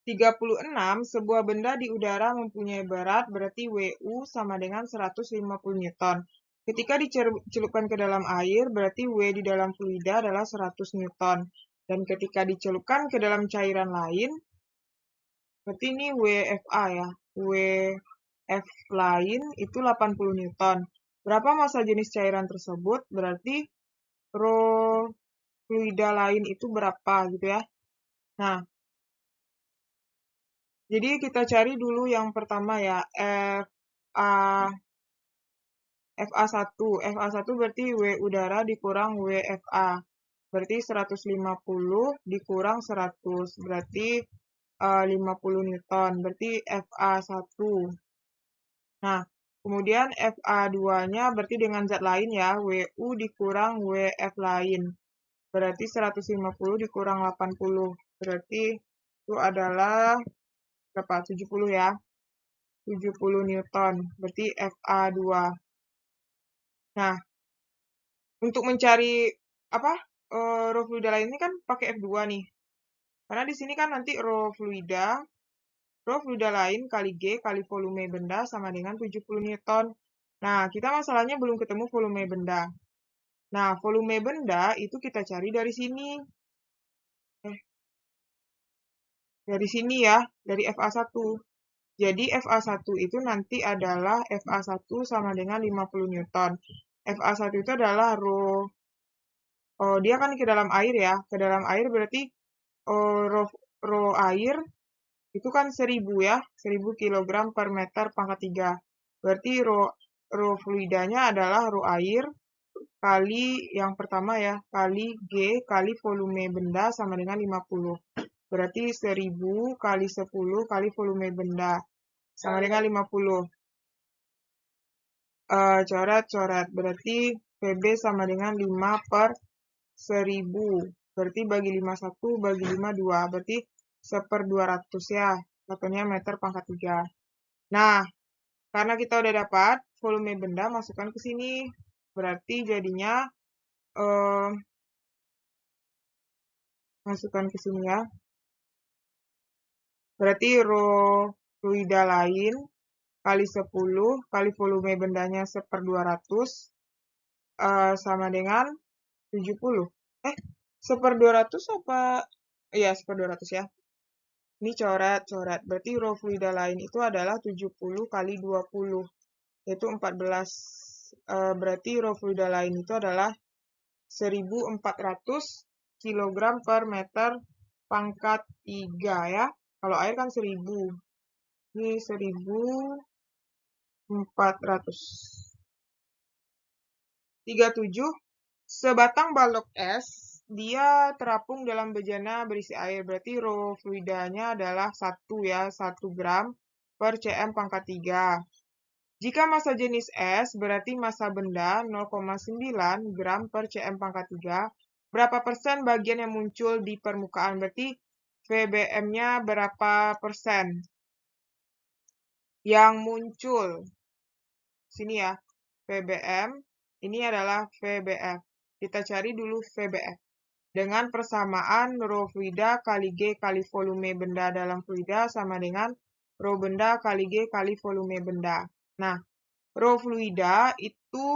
36, sebuah benda di udara mempunyai berat, berarti WU sama dengan 150 Newton. Ketika dicelupkan ke dalam air, berarti W di dalam fluida adalah 100 Newton. Dan ketika dicelupkan ke dalam cairan lain, berarti ini WFA ya. WF lain itu 80 Newton. Berapa massa jenis cairan tersebut? Berarti rho fluida lain itu berapa gitu ya. Nah, jadi kita cari dulu yang pertama ya, FA1. FA1 berarti W udara dikurang WFA. Berarti 150 dikurang 100. Berarti 50 Newton. Berarti FA1. Nah, kemudian FA2-nya berarti dengan zat lain ya, WU dikurang WF lain. Berarti 150 dikurang 80. Berarti itu adalah berapa? 70 ya. 70 Newton. Berarti FA2. Nah, untuk mencari apa? Rho fluida lain ini kan pakai F2 nih. Karena di sini kan nanti rho fluida lain kali G kali volume benda sama dengan 70 Newton. Nah, kita masalahnya belum ketemu volume benda. Nah, volume benda itu kita cari dari sini. Dari sini ya, dari FA1. Jadi FA1 itu nanti adalah FA1 sama dengan 50 Newton. FA1 itu adalah rho, dia kan ke dalam air ya. Ke dalam air berarti rho air itu kan 1000 ya, 1000 kg per meter pangkat 3. Berarti rho fluidanya adalah rho air kali yang pertama ya, kali G kali volume benda sama dengan 50. Berarti 1000 kali 10 kali volume benda sama dengan 50. Coret-coret. Berarti PB sama dengan 5 per 1000. Berarti bagi 51 bagi 52. Berarti 1/200 ya. Satunya meter pangkat 3. Nah, karena kita udah dapat volume benda, masukkan ke sini. Berarti jadinya masukkan ke sini ya. Berarti rho fluida lain kali 10 kali volume bendanya 1/200 sama dengan 70. 1/200 apa? Iya, 1/200 ya. Ini coret-coret. Berarti rho fluida lain itu adalah 70 kali 20. Yaitu 14. Berarti rho fluida lain itu adalah 1400 kg per meter pangkat 3 ya. Kalau air kan 1000. Ini 1400. 37. Sebatang balok es, dia terapung dalam bejana berisi air. Berarti rho fluidanya adalah 1 ya, 1 gram per cm pangkat 3. Jika massa jenis es, berarti massa benda 0,9 gram per cm pangkat 3. Berapa persen bagian yang muncul di permukaan? Berarti VBM-nya berapa persen? Yang muncul. Sini ya, VBM. Ini adalah VBF. Kita cari dulu VBF. Dengan persamaan rho fluida kali G kali volume benda dalam fluida sama dengan rho benda kali G kali volume benda. Nah, rho fluida itu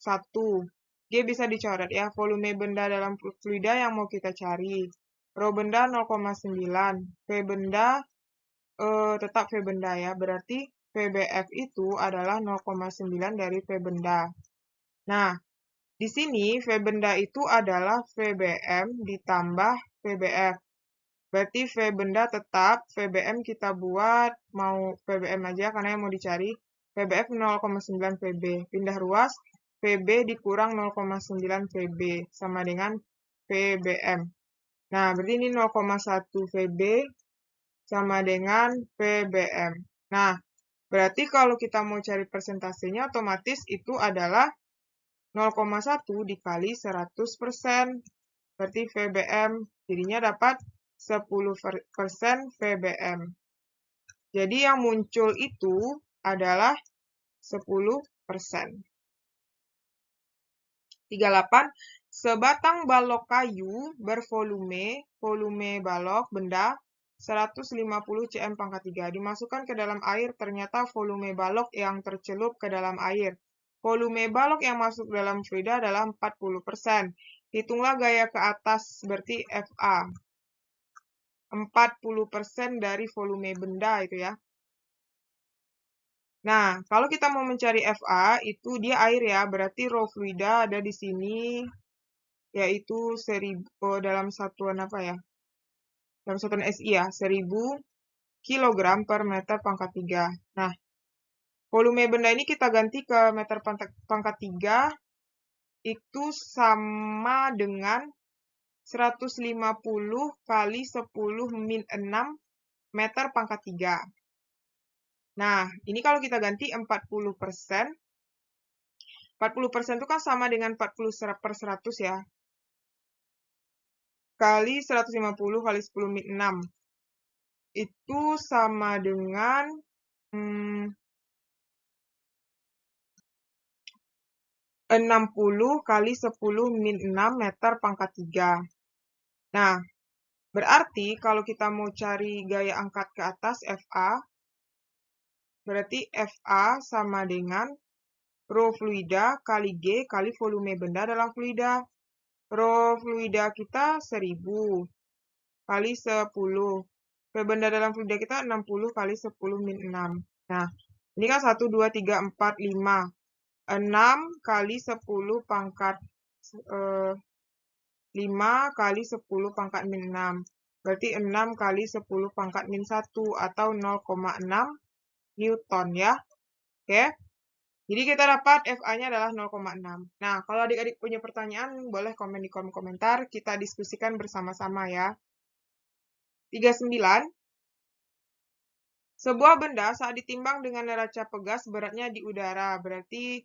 1. G bisa dicoret ya, volume benda dalam fluida yang mau kita cari. Rho benda 0,9. V benda tetap V benda ya, berarti VBF itu adalah 0,9 dari V benda. Nah, di sini V benda itu adalah VBM ditambah VBF. Berarti V benda tetap, VBM kita buat mau VBM aja karena yang mau dicari. VBF 0,9 VB. Pindah ruas, VB dikurang 0,9 VB sama dengan VBM. Nah, berarti ini 0,1 VB sama dengan VBM. Nah, berarti kalau kita mau cari persentasenya otomatis itu adalah 0,1 dikali 100%. Berarti VBM. Jadinya dapat 10% VBM. Jadi yang muncul itu adalah 10%. 38. Sebatang balok kayu bervolume balok benda 150 cm pangkat 3. Dimasukkan ke dalam air, ternyata volume balok yang tercelup ke dalam air. Volume balok yang masuk dalam fluida adalah 40%. Hitunglah gaya ke atas, berarti FA. 40% dari volume benda itu ya. Nah, kalau kita mau mencari FA, itu dia air ya, berarti raw fluida ada di sini, yaitu 1000, dalam satuan apa ya? Dalam satuan SI ya, 1000 kg per meter pangkat 3. Nah, volume benda ini kita ganti ke meter pangkat 3, itu sama dengan 150 kali 10 min 6 meter pangkat 3. Nah, ini kalau kita ganti 40%, 40% itu kan sama dengan 40/100 ya. Kali 150 kali 10 min 6. Itu sama dengan 60 kali 10 min 6 meter pangkat 3. Nah, berarti kalau kita mau cari gaya angkat ke atas FA, berarti FA sama dengan rho fluida kali G kali volume benda dalam fluida. Rho fluida kita 1000 kali 10. Benda dalam fluida kita 60 kali 10 min 6. Nah, ini kan 1, 2, 3, 4, 5. 6 kali 10 pangkat 5 kali 10 pangkat min 6. Berarti 6 kali 10 pangkat min 1 atau 0,6 Newton ya. Oke. Jadi kita dapat FA-nya adalah 0,6. Nah, kalau adik-adik punya pertanyaan, boleh komen di kolom komentar. Kita diskusikan bersama-sama ya. 39. Sebuah benda saat ditimbang dengan neraca pegas beratnya di udara. Berarti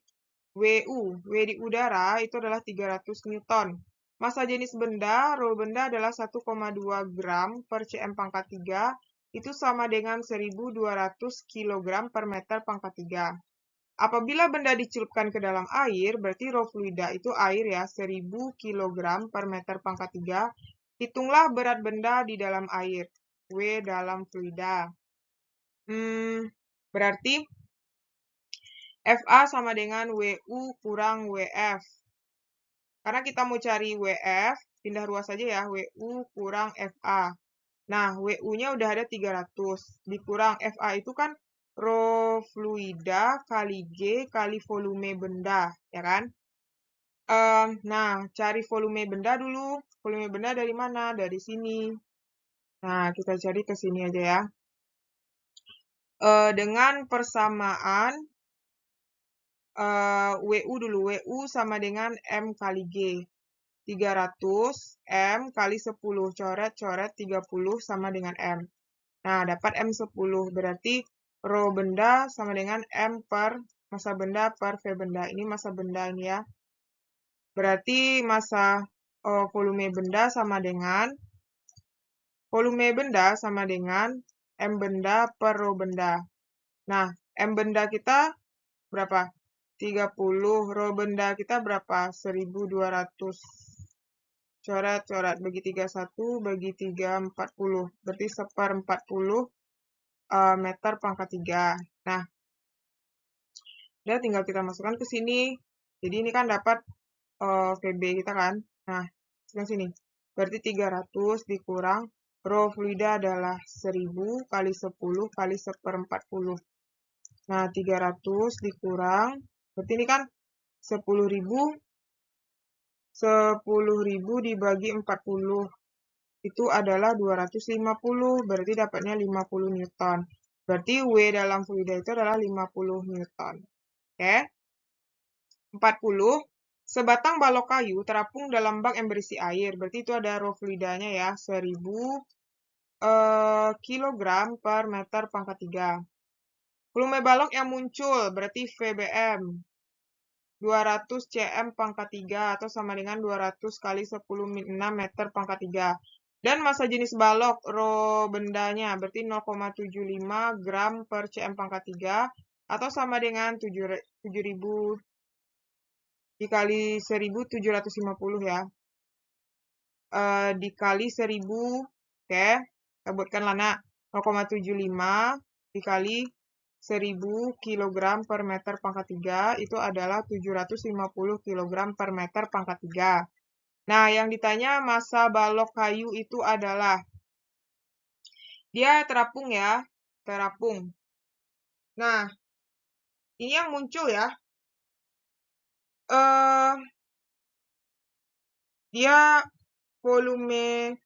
W di udara itu adalah 300 Newton. Massa jenis benda, rho benda adalah 1,2 gram per cm pangkat 3. Itu sama dengan 1200 kg per meter pangkat 3. Apabila benda dicelupkan ke dalam air, berarti rho fluida itu air ya, 1000 kg per meter pangkat 3. Hitunglah berat benda di dalam air, W dalam fluida. Berarti FA sama dengan WU kurang WF. Karena kita mau cari WF, pindah ruas saja ya, WU kurang FA. Nah, WU-nya udah ada 300, dikurang FA itu kan rho fluida kali G kali volume benda, ya kan? Nah, cari volume benda dulu. Volume benda dari mana? Dari sini. Nah, kita cari ke sini aja ya. Dengan persamaan WU dulu. WU sama dengan M kali G. 300 M kali 10. Coret-coret 30 sama dengan M. Nah, dapat M10. Berarti rho benda sama dengan M per massa benda per V benda. Ini massa benda ini ya. Berarti massa volume benda sama dengan M benda per rho benda. Nah, M benda kita berapa? 30. Rho benda kita berapa? 1200. Coret-coret. Bagi 31, bagi 3, 40. Berarti 1/40 meter pangkat 3. Nah, udah tinggal kita masukkan ke sini. Jadi ini kan dapat VB kita kan. Nah, masukkan sini. Berarti 300 dikurang rho fluida adalah 1000 kali 10 kali 1/40. Nah, 300 dikurang, berarti ini kan 10.000. 10.000 dibagi 40. Itu adalah 250, berarti dapatnya 50 Newton. Berarti W dalam fluida itu adalah 50 Newton. Oke. 40. Sebatang balok kayu terapung dalam bak yang berisi air. Berarti itu ada rho fluidanya ya, 1000 kg per meter pangkat 3. Volume balok yang muncul, berarti VBM. 200 cm pangkat 3 atau sama dengan 200 kali 10 min 6 meter pangkat 3. Dan massa jenis balok rho bendanya berarti 0,75 gram per cm pangkat 3 atau sama dengan 7.000 dikali 1.750 ya. Dikali 1000, oke. Kita buatkan lana 0,75 dikali 1000 kg per meter pangkat 3 itu adalah 750 kg per meter pangkat 3. Nah, yang ditanya massa balok kayu itu adalah, dia terapung ya, terapung. Nah, ini yang muncul ya, dia volume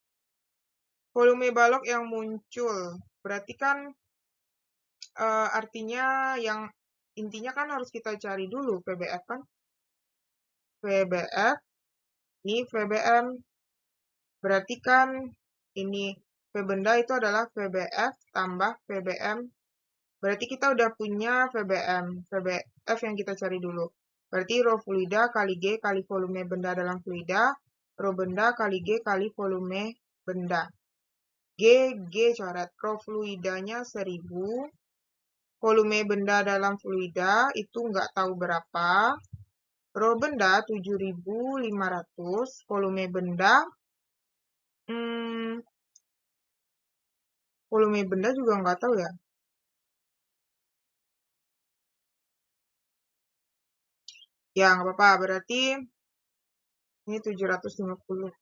balok yang muncul. Berarti kan artinya yang intinya kan harus kita cari dulu VBF kan. VBF, ini VBM. Berarti kan ini V benda itu adalah VBF tambah VBM. Berarti kita udah punya VBM. VBF yang kita cari dulu. Berarti rho fluida kali G kali volume benda dalam fluida. Rho benda kali G kali volume benda. G coret. Rho fluidanya 1000. Volume benda dalam fluida itu nggak tahu berapa. Rho benda 7500. Volume benda juga nggak tahu ya. Ya, nggak apa-apa. Berarti ini 750.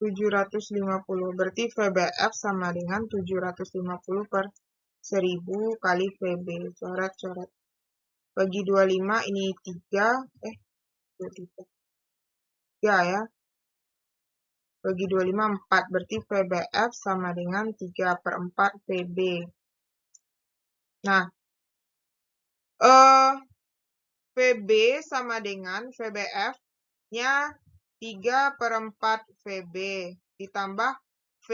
750. Berarti VBF sama dengan 750 per 1000 kali VB. Coret-coret. Bagi 25, ini 3. 23. 3 ya. Bagi 25, 4. Berarti VBF sama dengan 3 per 4 VB. Nah, VB sama dengan VBF-nya 3 per 4 VB. Ditambah V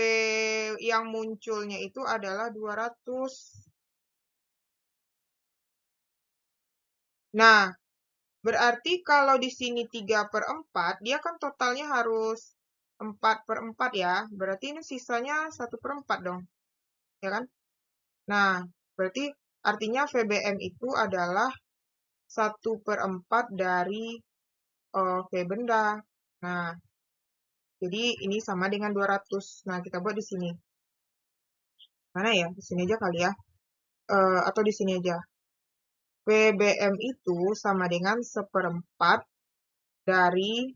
yang munculnya itu adalah 200. Nah, berarti kalau di sini 3 per 4, dia kan totalnya harus 4 per 4 ya. Berarti ini sisanya 1 per 4 dong. Ya kan? Nah, berarti artinya VBM itu adalah 1 per 4 dari V benda. Nah, jadi ini sama dengan 200. Nah, kita buat di sini. Mana ya? Di sini aja kali ya. Atau di sini aja. VBM itu sama dengan 1/4 dari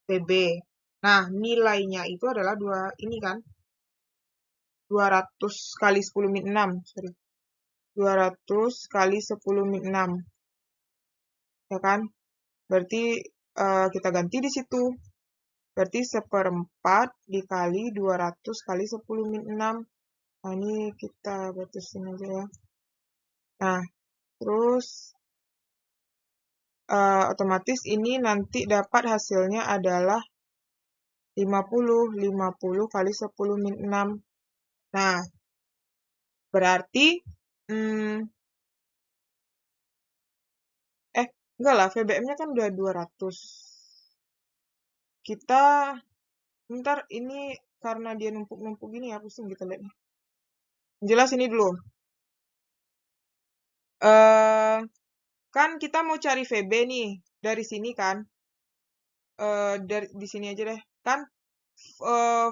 VB. Nah, nilainya itu adalah ini kan. 200 kali 10 min 6. Sorry. 200 kali 10 min 6. Ya kan? Berarti kita ganti di situ. Berarti 1/4 dikali 200 kali 10 min 6. Nah, ini kita batasin aja ya. Nah, terus otomatis ini nanti dapat hasilnya adalah 50 kali 10 min 6. Nah, berarti enggak lah, VBM-nya kan udah 200. Kita ntar ini karena dia numpuk-numpuk gini ya, pusing kita lihat. Jelas ini dulu. Kan kita mau cari VB nih dari sini kan. Di sini aja deh. Kan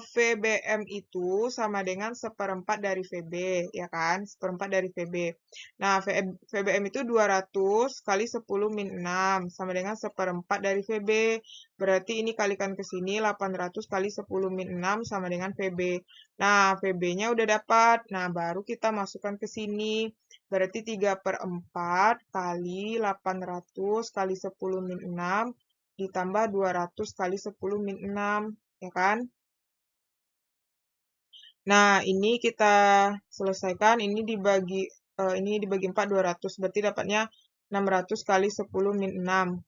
VBM itu sama dengan 1/4 dari VB, ya kan? 1/4 dari VB. Nah, VBM itu 200 kali 10 min 6, sama dengan 1/4 dari VB. Berarti ini kalikan ke sini, 800 kali 10 min 6 sama dengan VB. Nah, VB-nya udah dapat. Nah, baru kita masukkan ke sini. Berarti 3/4 kali 800 kali 10 min 6 ditambah 200 kali 10 min 6. Ya kan? Nah, ini kita selesaikan. Ini dibagi 4 200. Berarti dapatnya 600 kali 10 min 6.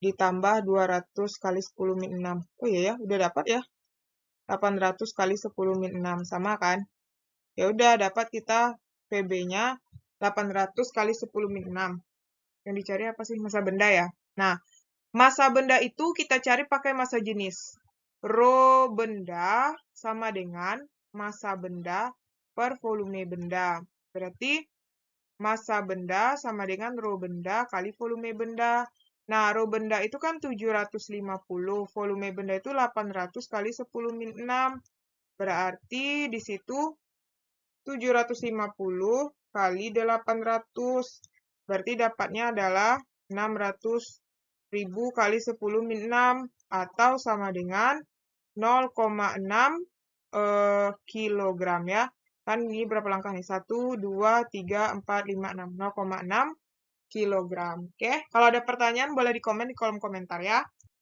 Ditambah 200 kali 10 min 6. Oh iya ya, udah dapat ya. 800 kali 10 min 6. Sama kan? Ya udah, dapat kita VB-nya 800 kali 10 min 6. Yang dicari apa sih? Massa benda ya. Nah, massa benda itu kita cari pakai massa jenis. Rho benda sama dengan massa benda per volume benda. Berarti massa benda sama dengan rho benda kali volume benda. Nah, rho benda itu kan 750, volume benda itu 800 kali 10 min 6. Berarti di situ 750 kali 800. Berarti dapatnya adalah 600.000 kali 10 min 6. Atau sama dengan 0,6 kilogram ya. Kan ini berapa langkah nih? 1, 2, 3, 4, 5, 6. 0,6 kilogram. Oke, kalau ada pertanyaan boleh di komen di kolom komentar ya.